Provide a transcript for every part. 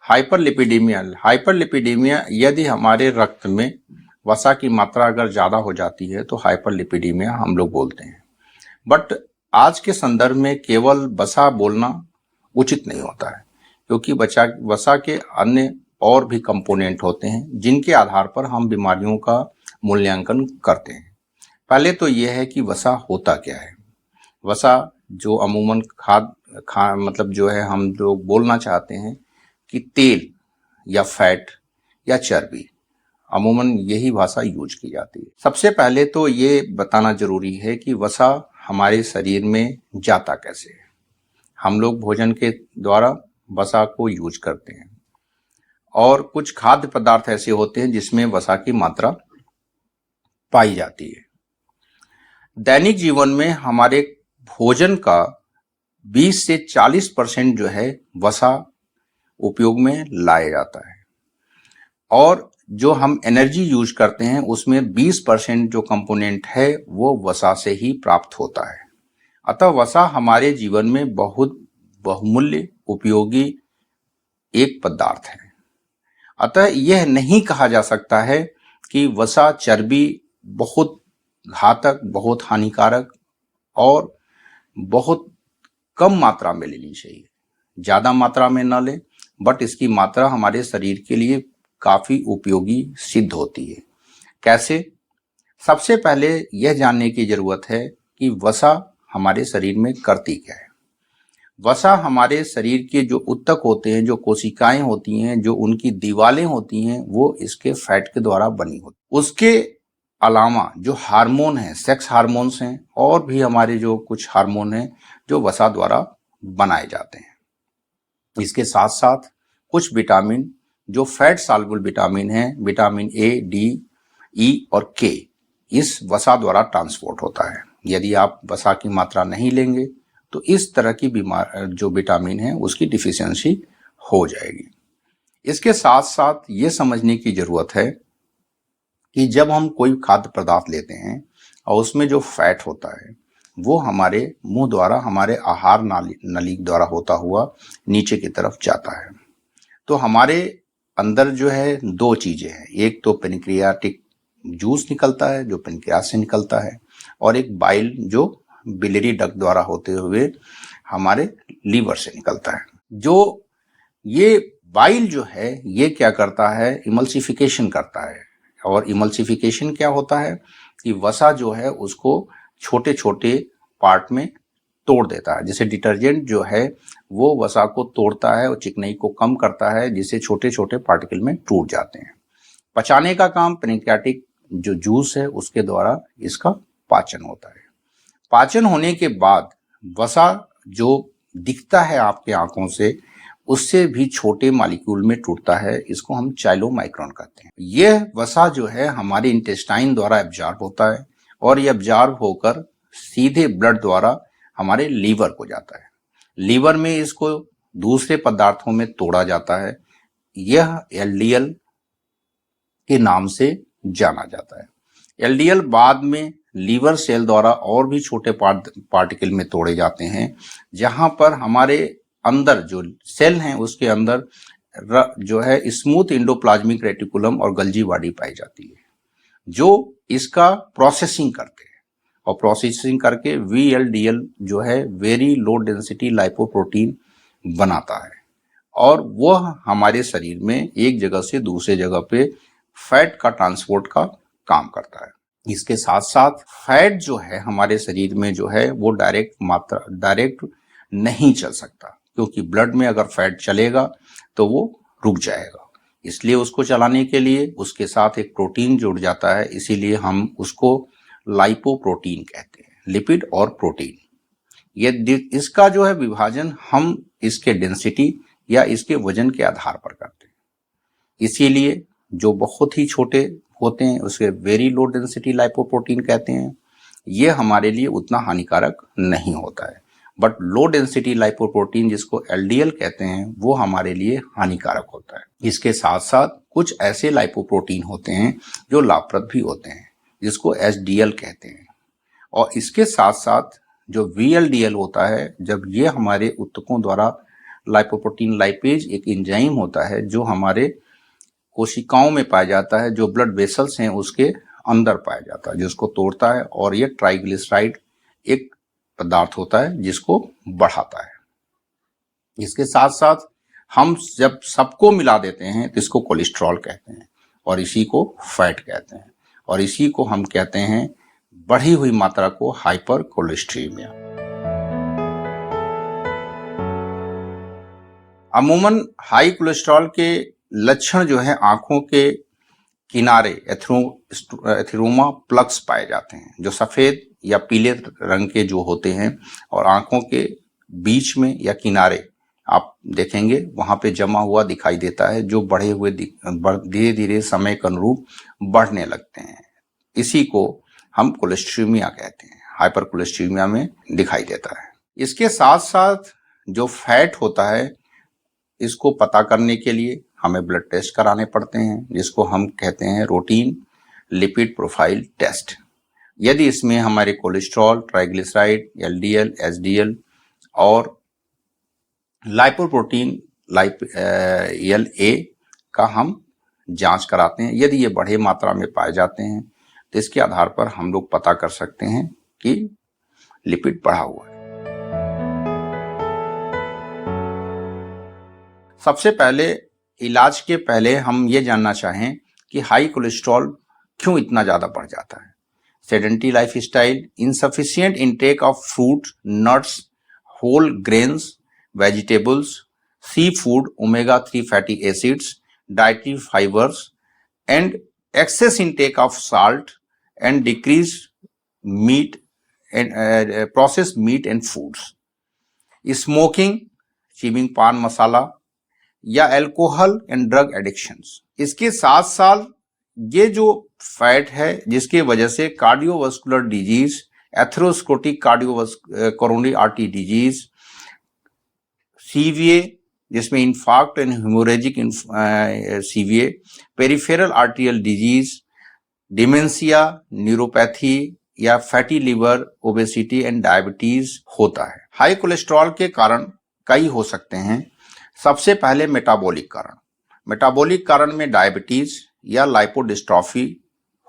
Hyperlipidaemia यदि हमारे रक्त में वसा की मात्रा अगर ज़्यादा हो जाती है तो हाइपरलिपिडीमिया हम लोग बोलते हैं। बट आज के संदर्भ में केवल वसा बोलना उचित नहीं होता है, क्योंकि वसा के अन्य और भी कंपोनेंट होते हैं जिनके आधार पर हम बीमारियों का मूल्यांकन करते हैं। पहले तो यह है कि वसा होता क्या है। वसा जो अमूमन मतलब जो है हम लोग बोलना चाहते हैं कि तेल या फैट या चर्बी, अमूमन यही भाषा यूज की जाती है। सबसे पहले तो ये बताना जरूरी है कि वसा हमारे शरीर में जाता कैसे है। हम लोग भोजन के द्वारा वसा को यूज करते हैं और कुछ खाद्य पदार्थ ऐसे होते हैं जिसमें वसा की मात्रा पाई जाती है। दैनिक जीवन में हमारे भोजन का 20 से 40% जो है वसा उपयोग में लाया जाता है और जो हम एनर्जी यूज करते हैं उसमें 20% जो कंपोनेंट है वो वसा से ही प्राप्त होता है। अतः वसा हमारे जीवन में बहुत बहुमूल्य उपयोगी एक पदार्थ है। अतः यह नहीं कहा जा सकता है कि वसा चर्बी बहुत घातक, बहुत हानिकारक और बहुत कम मात्रा में लेनी चाहिए। ज़्यादा मात्रा में न लें, बट इसकी मात्रा हमारे शरीर के लिए काफ़ी उपयोगी सिद्ध होती है। कैसे? सबसे पहले यह जानने की ज़रूरत है कि वसा हमारे शरीर में करती क्या है। वसा हमारे शरीर के जो ऊतक होते हैं, जो कोशिकाएं होती हैं, जो उनकी दीवारें होती हैं, वो इसके फैट के द्वारा बनी होती। उसके अलावा जो हार्मोन हैं, सेक्स हार्मोन्स हैं और भी हमारे जो कुछ हार्मोन हैं जो वसा द्वारा बनाए जाते हैं। इसके साथ साथ कुछ विटामिन जो फैट सॉल्युबल विटामिन हैं, विटामिन ए, डी, ई और के, इस वसा द्वारा ट्रांसपोर्ट होता है। यदि आप वसा की मात्रा नहीं लेंगे तो इस तरह की जो विटामिन है उसकी डिफिशियंसी हो जाएगी। इसके साथ साथ ये समझने की जरूरत है कि जब हम कोई खाद्य पदार्थ लेते हैं और उसमें जो फैट होता है वो हमारे मुंह द्वारा, हमारे आहार नली द्वारा होता हुआ नीचे की तरफ जाता है, तो हमारे अंदर जो है दो चीजें हैं। एक तो पेनक्रियाटिक जूस निकलता है जो पेनक्रियास से निकलता है, और एक बाइल जो बिलियरी डक्ट द्वारा होते हुए हमारे लीवर से निकलता है। जो ये बाइल जो है ये क्या करता है, इमल्सिफिकेशन करता है। और इमल्सिफिकेशन क्या होता है कि वसा जो है उसको छोटे छोटे पार्ट में तोड़ देता है। जैसे डिटर्जेंट जो है वो वसा को तोड़ता है और चिकनाई को कम करता है, जिससे छोटे छोटे पार्टिकल में टूट जाते हैं। पचाने का काम पेनक्रियाटिक जो जूस है उसके द्वारा इसका पाचन होता है। पाचन होने के बाद वसा जो दिखता है आपके आंखों से, उससे भी छोटे मॉलिक्यूल में टूटता है। इसको हम चाइलोमाइक्रोन कहते हैं। यह वसा जो है हमारे इंटेस्टाइन द्वारा एब्जॉर्ब होता है और यह एब्जॉर्ब होकर सीधे ब्लड द्वारा हमारे लीवर को जाता है। लीवर में इसको दूसरे पदार्थों में तोड़ा जाता है। यह एलडीएल के नाम से जाना जाता है। एलडीएल बाद में लीवर सेल द्वारा और भी छोटे पार्टिकल में तोड़े जाते हैं, जहां पर हमारे अंदर जो सेल हैं उसके अंदर जो है स्मूथ एंडोप्लाज्मिक रेटिकुलम और गल्जी बॉडी पाई जाती है, जो इसका प्रोसेसिंग करते हैं और प्रोसेसिंग करके VLDL जो है वेरी लो डेंसिटी लाइपोप्रोटीन बनाता है और वह हमारे शरीर में एक जगह से दूसरे जगह पे फैट का ट्रांसपोर्ट का काम करता है। इसके साथ साथ फैट जो है हमारे शरीर में जो है वो डायरेक्ट नहीं चल सकता, क्योंकि ब्लड में अगर फैट चलेगा तो वो रुक जाएगा। इसलिए उसको चलाने के लिए उसके साथ एक प्रोटीन जुड़ जाता है, इसीलिए हम उसको लाइपोप्रोटीन कहते हैं, लिपिड और प्रोटीन। ये इसका जो है विभाजन हम इसके डेंसिटी या इसके वजन के आधार पर करते हैं। इसीलिए जो बहुत ही छोटे होते हैं उसे वेरी लो डेंसिटी लाइपोप्रोटीन कहते हैं। ये हमारे लिए उतना हानिकारक नहीं होता है, बट लो डेंसिटी लाइपोप्रोटीन जिसको LDL कहते हैं वो हमारे लिए हानिकारक होता है। इसके साथ साथ कुछ ऐसे लाइपोप्रोटीन होते हैं जो लाभप्रद भी होते हैं, जिसको HDL कहते हैं। और इसके साथ साथ जो VLDL होता है, जब ये हमारे ऊतकों द्वारा लाइपोप्रोटीन लाइपेज एक एंजाइम होता है जो हमारे कोशिकाओं में पाया जाता है, जो ब्लड वेसल्स हैं उसके अंदर पाया जाता है, जिसको तोड़ता है, और ये ट्राइग्लिसराइड एक पदार्थ होता है जिसको बढ़ाता है। इसके साथ साथ हम जब सबको मिला देते हैं तो इसको कोलेस्ट्रॉल कहते हैं, और इसी को फैट कहते हैं, और इसी को हम कहते हैं बढ़ी हुई मात्रा को हाइपर कोलेस्ट्रीमिया। अमूमन हाई कोलेस्ट्रॉल के लक्षण जो है आंखों के किनारे एथेरोमा प्लग्स पाए जाते हैं, जो सफेद या पीले रंग के जो होते हैं, और आंखों के बीच में या किनारे आप देखेंगे वहां पे जमा हुआ दिखाई देता है, जो बढ़े हुए धीरे धीरे समय के अनुरूप बढ़ने लगते हैं। इसी को हम कोलेस्ट्रीमिया कहते हैं, हाइपर कोलेस्ट्रीमिया में दिखाई देता है। इसके साथ साथ जो फैट होता है, इसको पता करने के लिए हमें ब्लड टेस्ट कराने पड़ते हैं, जिसको हम कहते हैं रूटीन लिपिड प्रोफाइल टेस्ट। यदि इसमें हमारे कोलेस्ट्रॉल, ट्राइग्लिसराइड, एलडीएल, एसडीएल और लाइपोप्रोटीन LA का हम जांच कराते हैं। यदि ये बढ़े मात्रा में पाए जाते हैं तो इसके आधार पर हम लोग पता कर सकते हैं कि लिपिड बढ़ा हुआ है। सबसे पहले इलाज के पहले हम ये जानना चाहें कि हाई कोलेस्ट्रॉल क्यों इतना ज़्यादा बढ़ जाता है। Sedentary lifestyle, insufficient intake of fruit, nuts, whole grains, vegetables, seafood, omega-3 fatty acids, dietary fibers, and excess intake of salt and decreased meat and processed meat and foods. Smoking, chewing पान मसाला, या alcohol and drug addictions. इसके साथ साथ ये जो fat है जिसके वजह से cardiovascular disease, atherosclerotic coronary artery disease, CVA जिसमें infarct and haemorrhagic CVA, peripheral arterial disease, dementia, neuropathy या fatty liver, obesity and diabetes होता है। हाई कोलेस्ट्रॉल के कारण कई हो सकते हैं। सबसे पहले मेटाबॉलिक कारण में डायबिटीज या लाइपोडिस्ट्रॉफी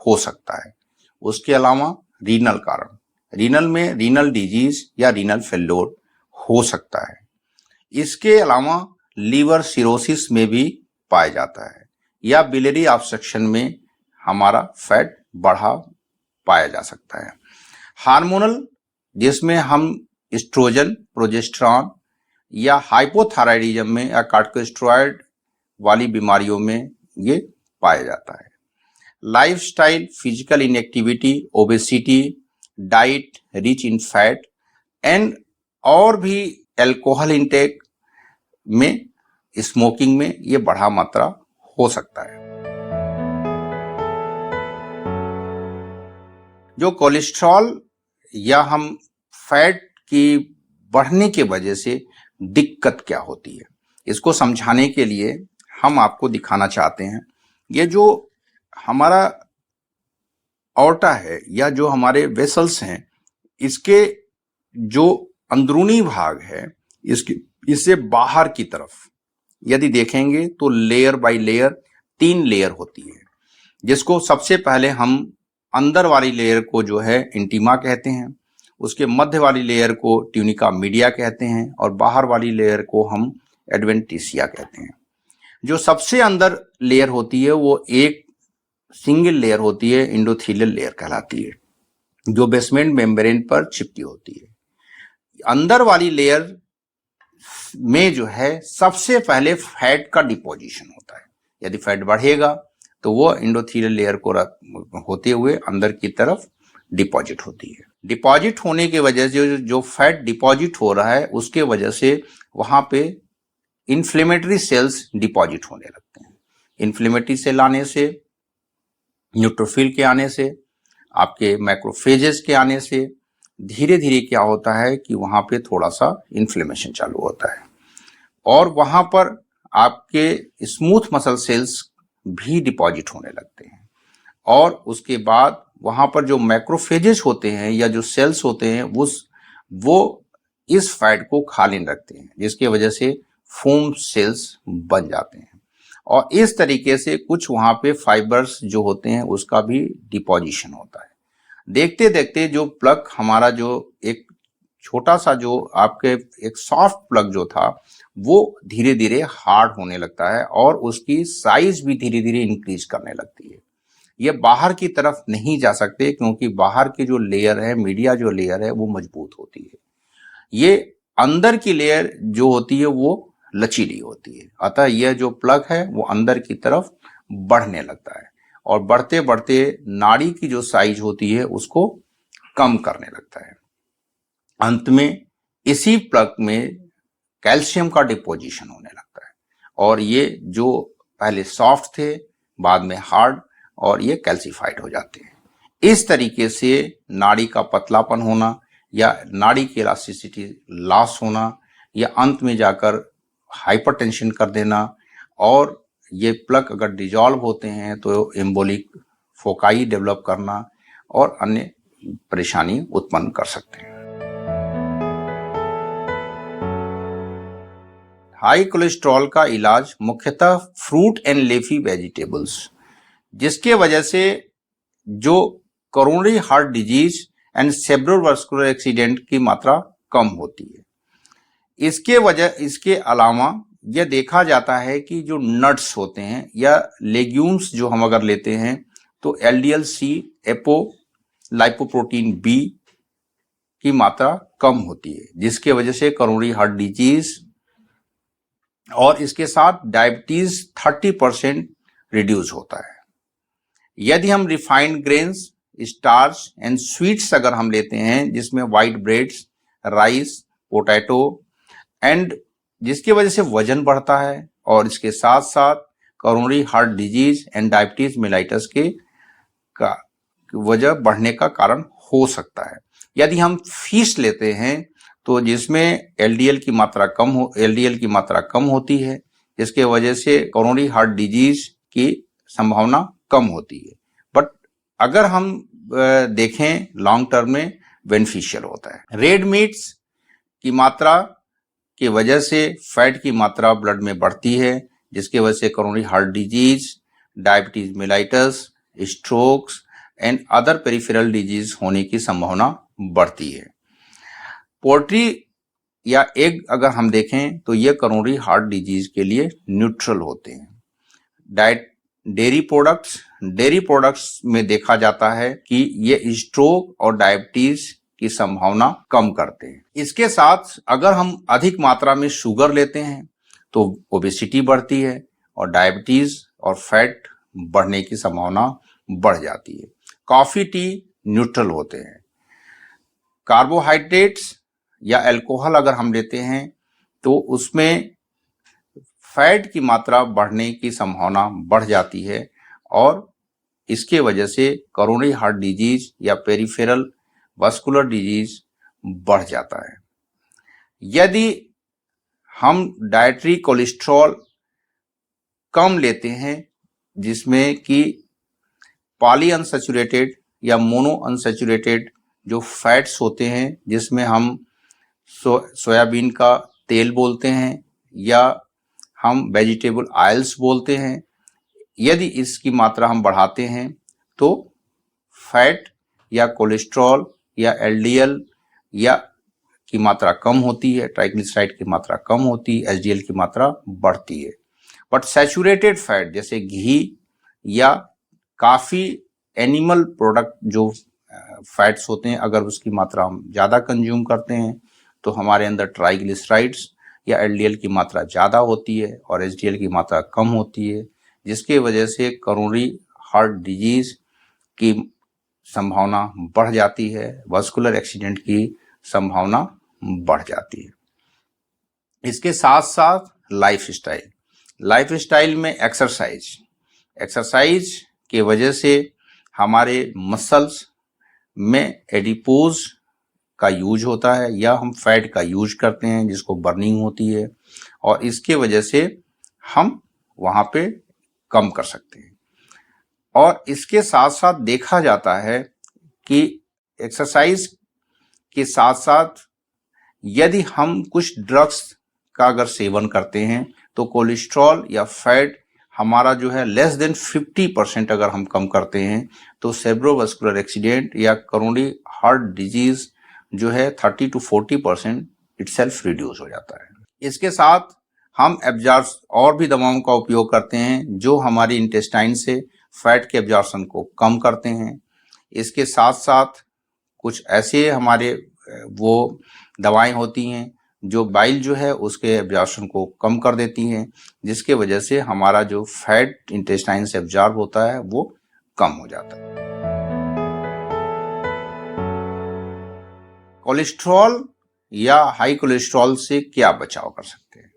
हो सकता है। उसके अलावा रीनल में रीनल डिजीज या रीनल फेल्योर हो सकता है। इसके अलावा लीवर सिरोसिस में भी पाया जाता है, या बिलियरी ऑब्स्ट्रक्शन में हमारा फैट बढ़ा पाया जा सकता है। हार्मोनल, जिसमें हम एस्ट्रोजन, प्रोजेस्टेरॉन या हाइपोथायराइडिज्म में या कार्टिकोस्टेरॉइड वाली बीमारियों में ये पाया जाता है। Lifestyle, physical inactivity, obesity, diet rich in fat and और भी अल्कोहल इंटेक में, स्मोकिंग में ये बढ़ा मात्रा हो सकता है। जो कोलेस्ट्रॉल या हम फैट की बढ़ने के वजह से दिक्कत क्या होती है, इसको समझाने के लिए हम आपको दिखाना चाहते हैं। ये जो हमारा ऑर्टा है या जो हमारे वेसल्स हैं, इसके जो अंदरूनी भाग है, इससे बाहर की तरफ यदि देखेंगे तो लेयर बाय लेयर 3 लेयर होती है, जिसको सबसे पहले हम अंदर वाली लेयर को जो है इंटीमा कहते हैं, उसके मध्य वाली लेयर को ट्यूनिका मीडिया कहते हैं, और बाहर वाली लेयर को हम एडवेंटिसिया कहते हैं। जो सबसे अंदर लेयर होती है वो एक सिंगल लेयर होती है, एंडोथेलियल लेयर कहलाती है, जो बेसमेंट मेम्ब्रेन पर चिपकी होती है। अंदर वाली लेयर में जो है सबसे पहले फैट का डिपोजिशन होता है। यदि फैट बढ़ेगा तो वो एंडोथेलियल लेयर को होते हुए अंदर की तरफ डिपॉजिट होती है। डिपॉजिट होने की वजह से जो फैट डिपॉजिट हो रहा है उसके वजह से वहां पे इन्फ्लेमेटरी सेल्स डिपॉजिट होने लगते हैं। इन्फ्लेमेटरी सेल आने से, न्यूट्रोफिल के आने से, आपके मैक्रोफेजेस के आने से धीरे धीरे क्या होता है कि वहां पे थोड़ा सा इन्फ्लेमेशन चालू होता है, और वहां पर आपके स्मूथ मसल सेल्स भी डिपॉजिट होने लगते हैं, और उसके बाद वहां पर जो मैक्रोफेजेस होते हैं या जो सेल्स होते हैं वो इस फैट को खा लेने लगते हैं, जिसकी वजह से फोम सेल्स बन जाते हैं और इस तरीके से कुछ वहां पे फाइबर्स जो होते हैं उसका भी डिपोजिशन होता है। देखते देखते जो प्लग हमारा जो एक छोटा सा जो आपके एक सॉफ्ट प्लग जो था वो धीरे धीरे हार्ड होने लगता है और उसकी साइज भी धीरे धीरे इंक्रीज करने लगती है। ये बाहर की तरफ नहीं जा सकते क्योंकि बाहर की जो लेयर है, मीडिया जो लेयर है वो मजबूत होती है। ये अंदर की लेयर जो होती है वो लचीली होती है, अतः यह जो प्लग है वो अंदर की तरफ बढ़ने लगता है और बढ़ते बढ़ते नाड़ी की जो साइज होती है उसको कम करने लगता है। अंत में इसी प्लग में कैल्शियम का डिपोजिशन होने लगता है और ये जो पहले सॉफ्ट थे बाद में हार्ड और ये कैल्सिफाइड हो जाते हैं। इस तरीके से नाड़ी का पतलापन होना या नाड़ी की इलास्टिसिटी लॉस होना या अंत में जाकर हाइपरटेंशन कर देना और ये प्लग अगर डिजॉल्व होते हैं तो एम्बोलिक फोकाई डेवलप करना और अन्य परेशानी उत्पन्न कर सकते हैं। हाई कोलेस्ट्रॉल का इलाज मुख्यतः फ्रूट एंड लीफी वेजिटेबल्स, जिसके वजह से जो coronary heart disease and cerebrovascular accident की मात्रा कम होती है। इसके अलावा यह देखा जाता है कि जो नट्स होते हैं या लेग्यूम्स जो हम अगर लेते हैं तो LDL-C, एपो, लाइपोप्रोटीन बी की मात्रा कम होती है, जिसके वजह से कोरोनरी हार्ट डिजीज और इसके साथ डायबिटीज 30% रिड्यूस होता है। यदि हम refined grains, starch and sweets अगर हम लेते हैं जिसमें white breads, rice, potato and जिसकी वजह से वजन बढ़ता है और इसके साथ साथ coronary heart disease and diabetes mellitus के का वजह बढ़ने का कारण हो सकता है। यदि हम फिश लेते हैं तो जिसमें LDL की मात्रा कम होती है, जिसके वजह से कोरोनरी हार्ट डिजीज की संभावना कम होती है। बट अगर हम देखें लॉन्ग टर्म में बेनिफिशियल होता है। रेड मीट्स की मात्रा की वजह से फैट की मात्रा ब्लड में बढ़ती है, जिसकी वजह से coronary heart disease, diabetes mellitus, strokes and other peripheral disease होने की संभावना बढ़ती है। पोल्ट्री या एग अगर हम देखें तो ये कोरोनरी हार्ट डिजीज के लिए न्यूट्रल होते हैं। डेयरी प्रोडक्ट्स में देखा जाता है कि ये स्ट्रोक और डायबिटीज की संभावना कम करते हैं। इसके साथ अगर हम अधिक मात्रा में शुगर लेते हैं तो ओबेसिटी बढ़ती है और डायबिटीज और फैट बढ़ने की संभावना बढ़ जाती है। कॉफी, टी न्यूट्रल होते हैं। कार्बोहाइड्रेट्स या अल्कोहल अगर हम लेते हैं तो उसमें फैट की मात्रा बढ़ने की संभावना बढ़ जाती है और इसके वजह से कोरोनरी हार्ट डिजीज या पेरिफेरल वास्कुलर डिजीज बढ़ जाता है। यदि हम डाइटरी कोलेस्ट्रॉल कम लेते हैं जिसमें कि पॉली अनसैचुरेटेड या मोनो अनसैचुरेटेड जो फैट्स होते हैं, जिसमें हम सोयाबीन का तेल बोलते हैं या हम वेजिटेबल ऑयल्स बोलते हैं, यदि इसकी मात्रा हम बढ़ाते हैं तो फैट या कोलेस्ट्रॉल या LDL या की मात्रा कम होती है, ट्राइग्लिसराइड की मात्रा कम होती है, HDL की मात्रा बढ़ती है। बट सैचुरेटेड फैट जैसे घी या काफ़ी एनिमल प्रोडक्ट जो फैट्स होते हैं, अगर उसकी मात्रा हम ज़्यादा कंज्यूम करते हैं तो हमारे अंदर ट्राइग्लिसराइड्स या LDL की मात्रा ज़्यादा होती है और HDL की मात्रा कम होती है, जिसके वजह से कोरोनरी हार्ट डिजीज की संभावना बढ़ जाती है, वास्कुलर एक्सीडेंट की संभावना बढ़ जाती है। इसके साथ साथ लाइफस्टाइल में एक्सरसाइज के वजह से हमारे मसल्स में एडिपोज का यूज होता है या हम फैट का यूज करते हैं जिसको बर्निंग होती है और इसके वजह से हम वहाँ पे कम कर सकते हैं। और इसके साथ साथ देखा जाता है कि एक्सरसाइज के साथ साथ यदि हम कुछ ड्रग्स का अगर सेवन करते हैं तो कोलेस्ट्रॉल या फैट हमारा जो है लेस देन 50% अगर हम कम करते हैं तो सेरेब्रोवास्कुलर एक्सीडेंट या कोरोनरी हार्ट डिजीज जो है 30 to 40% इटसेल्फ रिड्यूस हो जाता है। इसके साथ हम एब्जॉर्ब और भी दवाओं का उपयोग करते हैं जो हमारी इंटेस्टाइन से फैट के एब्जॉर्प्शन को कम करते हैं। इसके साथ साथ कुछ ऐसे हमारे वो दवाएं होती हैं जो बाइल जो है उसके एब्जॉर्प्शन को कम कर देती हैं, जिसके वजह से हमारा जो फैट इंटेस्टाइन से एब्जॉर्ब होता है वो कम हो जाता है। कोलेस्ट्रॉल या हाई कोलेस्ट्रॉल से क्या बचाव कर सकते हैं?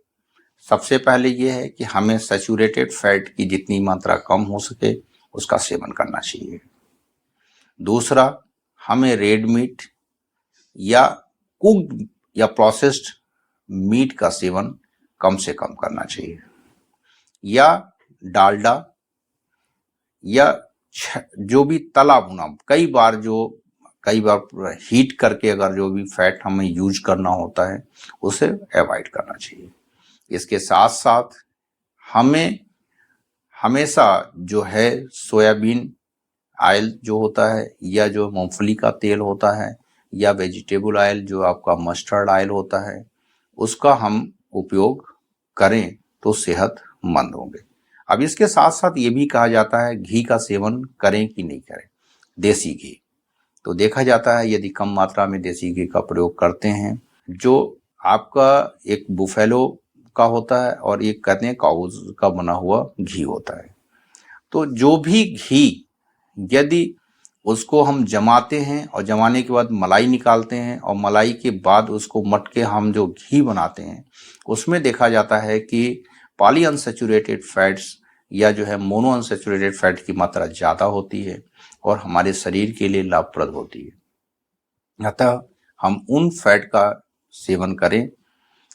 सबसे पहले ये है कि हमें सैचुरेटेड फैट की जितनी मात्रा कम हो सके उसका सेवन करना चाहिए। दूसरा, हमें रेड मीट या कुक्ड या प्रोसेस्ड मीट का सेवन कम से कम करना चाहिए, या डालडा या जो भी तला भुना कई बार हीट करके अगर जो भी फैट हमें यूज करना होता है उसे अवॉइड करना चाहिए। इसके साथ साथ हमें हमेशा जो है सोयाबीन ऑयल जो होता है या जो मूंगफली का तेल होता है या वेजिटेबल ऑयल जो आपका मस्टर्ड ऑयल होता है उसका हम उपयोग करें तो सेहतमंद होंगे। अब इसके साथ साथ ये भी कहा जाता है घी का सेवन करें कि नहीं करें। देसी घी तो देखा जाता है यदि कम मात्रा में देसी घी का प्रयोग करते हैं, जो आपका एक बुफेलो का होता है और एक कहते हैं काउज का बना हुआ घी होता है, तो जो भी घी यदि उसको हम जमाते हैं और जमाने के बाद मलाई निकालते हैं और मलाई के बाद उसको मट के हम जो घी बनाते हैं उसमें देखा जाता है कि पॉली अनसैचुरेटेड फैट्स या जो है मोनो अनसैचुरेटेड फैट की मात्रा ज़्यादा होती है और हमारे शरीर के लिए लाभप्रद होती है। अतः हम उन फैट का सेवन करें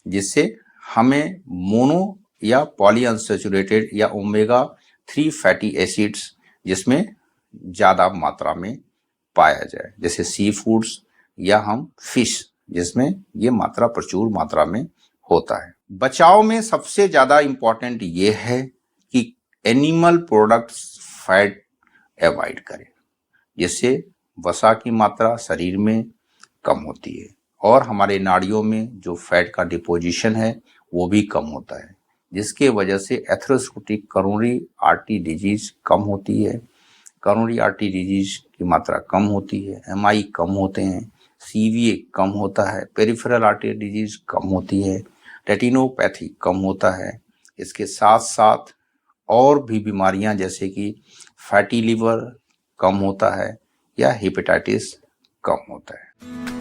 जिससे हमें मोनो या पॉली अनसैचुरेटेड या ओमेगा 3 फैटी एसिड्स जिसमें ज़्यादा मात्रा में पाया जाए, जैसे सी फूड्स या हम फिश जिसमें ये मात्रा प्रचुर मात्रा में होता है। बचाव में सबसे ज़्यादा इम्पॉर्टेंट ये है कि एनिमल प्रोडक्ट्स फैट अवॉइड करें, जिससे वसा की मात्रा शरीर में कम होती है और हमारे नाड़ियों में जो फैट का डिपोजिशन है वो भी कम होता है, जिसके वजह से एथेरोस्क्लेरोटिक कोरोनरी आर्टरी डिजीज कम होती है। कोरोनरी आर्टरी डिजीज की मात्रा कम होती है, एमआई कम होते हैं, सीवीए कम होता है, पेरिफेरल आर्टरी डिजीज कम होती है, रेटिनोपैथी कम होता है। इसके साथ साथ और भी बीमारियां जैसे कि फैटी लिवर कम होता है या हेपेटाइटिस कम होता है।